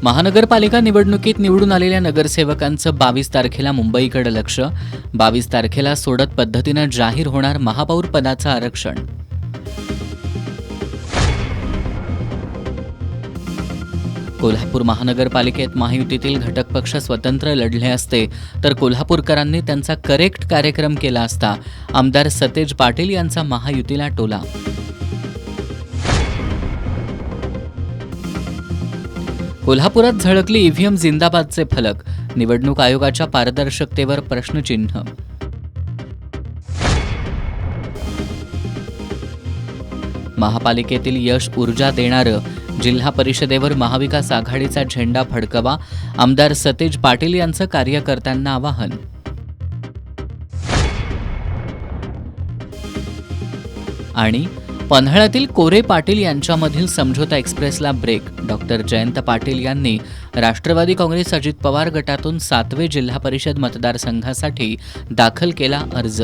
महानगरपालिका निवडणुकीत निवडून आलेल्या नगरसेवकांचं 22 तारखेला मुंबईकडे लक्ष. 22 तारखेला सोडत पद्धतीनं जाहीर होणार महापौर पदाचं आरक्षण. कोल्हापूर महानगरपालिकेत महायुतीतील घटक पक्ष स्वतंत्र लढले असते तर कोल्हापूरकरांनी त्यांचा करेक्ट कार्यक्रम केला असता. आमदार सतेज पाटील यांचा महायुतीला टोला. कोल्हापुरात झळकली ईव्हीएम जिंदाबादचे फलक. निवडणूक आयोगाच्या पारदर्शकतेवर प्रश्नचिन्ह. महापालिकेतील यश ऊर्जा देणारं. जिल्हा परिषदेवर महाविकास आघाडीचा झेंडा फडकवा. आमदार सतेज पाटील यांचं कार्यकर्त्यांना आवाहन. आणि पन्हाळ्यातील कोरे पाटील यांच्यामधील समझोता एक्सप्रेसला ब्रेक. डॉक्टर जयंत पाटील यांनी राष्ट्रवादी काँग्रेस अजित पवार गटातून 7वे जिल्हा परिषद मतदारसंघासाठी दाखल केला अर्ज.